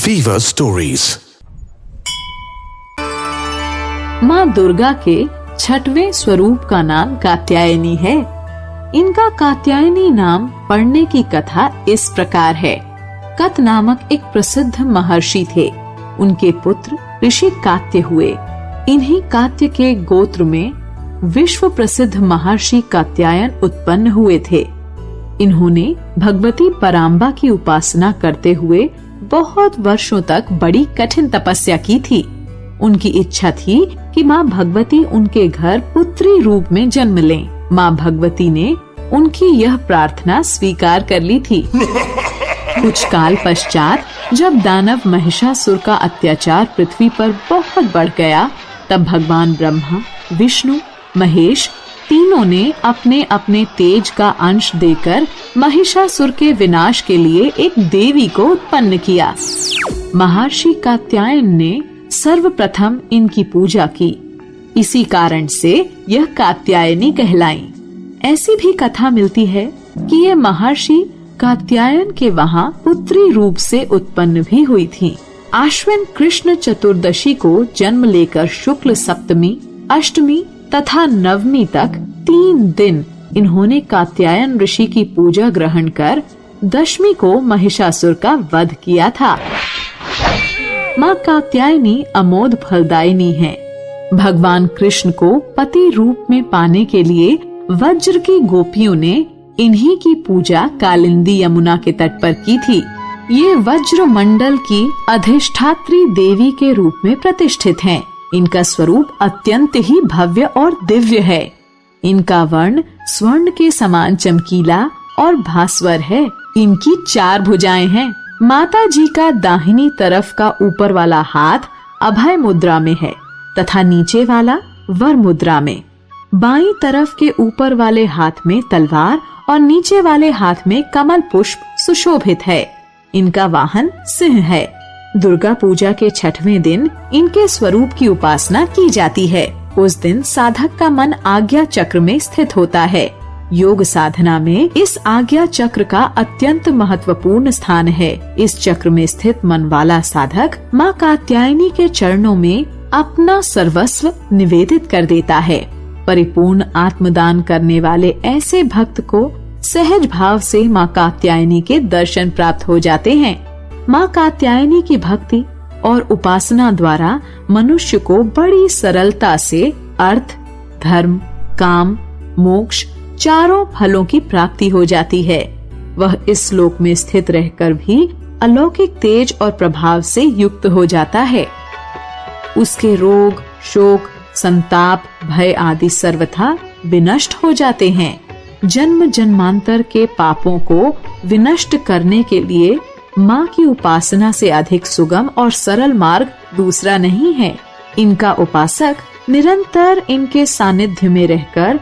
Fever Stories। माँ दुर्गा के छठवें स्वरूप का नाम कात्यायनी है। इनका कात्यायनी नाम पढ़ने की कथा इस प्रकार है। कत नामक एक प्रसिद्ध महर्षि थे। उनके पुत्र ऋषि कात्य हुए। इन्हीं कात्य के गोत्र में विश्व प्रसिद्ध महर्षि कात्यायन उत्पन्न हुए थे। इन्होंने भगवती पराम्बा की उपासना करते हुए बहुत वर्षों तक बड़ी कठिन तपस्या की थी। उनकी इच्छा थी कि माँ भगवती उनके घर पुत्री रूप में जन्म लें। माँ भगवती ने उनकी यह प्रार्थना स्वीकार कर ली थी। कुछ काल पश्चात जब दानव महिषासुर का अत्याचार पृथ्वी पर बहुत बढ़ गया, तब भगवान ब्रह्मा, विष्णु, महेश तीनों ने अपने अपने तेज का अंश देकर महिषासुर के विनाश के लिए एक देवी को उत्पन्न किया। महर्षि कात्यायन ने सर्वप्रथम इनकी पूजा की। इसी कारण से यह कात्यायनी कहलाई। ऐसी भी कथा मिलती है कि ये महर्षि कात्यायन के वहाँ पुत्री रूप से उत्पन्न भी हुई थी। आश्विन कृष्ण चतुर्दशी को जन्म लेकर शुक्ल सप्तमी, अष्टमी तथा नवमी तक 3 दिन इन्होंने कात्यायन ऋषि की पूजा ग्रहण कर दशमी को महिषासुर का वध किया था। माँ कात्यायनी अमोघ फलदायिनी है। भगवान कृष्ण को पति रूप में पाने के लिए वज्र की गोपियों ने इन्हीं की पूजा कालिंदी यमुना के तट पर की थी। ये वज्र मंडल की अधिष्ठात्री देवी के रूप में प्रतिष्ठित हैं। इनका स्वरूप अत्यंत ही भव्य और दिव्य है। इनका वर्ण स्वर्ण के समान चमकीला और भास्वर है। इनकी 4 भुजाएं हैं। माता जी का दाहिनी तरफ का ऊपर वाला हाथ अभय मुद्रा में है तथा नीचे वाला वर मुद्रा में। बाईं तरफ के ऊपर वाले हाथ में तलवार और नीचे वाले हाथ में कमल पुष्प सुशोभित है। इनका वाहन सिंह है। दुर्गा पूजा के 6वें दिन इनके स्वरूप की उपासना की जाती है। उस दिन साधक का मन आज्ञा चक्र में स्थित होता है। योग साधना में इस आज्ञा चक्र का अत्यंत महत्वपूर्ण स्थान है। इस चक्र में स्थित मन वाला साधक माँ कात्यायनी के चरणों में अपना सर्वस्व निवेदित कर देता है। परिपूर्ण आत्मदान करने वाले ऐसे भक्त को सहज भाव से माँ कात्यायनी के दर्शन प्राप्त हो जाते हैं। माँ कात्यायनी की भक्ति और उपासना द्वारा मनुष्य को बड़ी सरलता से अर्थ, धर्म, काम, मोक्ष चारों फलों की प्राप्ति हो जाती है। वह इस लोक में स्थित रहकर भी अलौकिक तेज और प्रभाव से युक्त हो जाता है। उसके रोग, शोक, संताप, भय आदि सर्वथा विनष्ट हो जाते हैं। जन्म जन्मांतर के पापों को विनष्ट करने के लिए माँ की उपासना से अधिक सुगम और सरल मार्ग दूसरा नहीं है। इनका उपासक निरंतर इनके सानिध्य में रहकर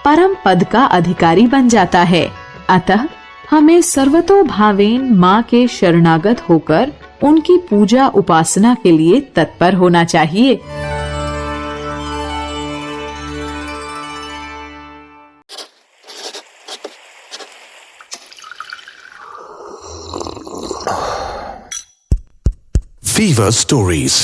परम पद का अधिकारी बन जाता है। अतः हमें सर्वतोभावेन माँ के शरणागत होकर उनकी पूजा उपासना के लिए तत्पर होना चाहिए। Fever Stories।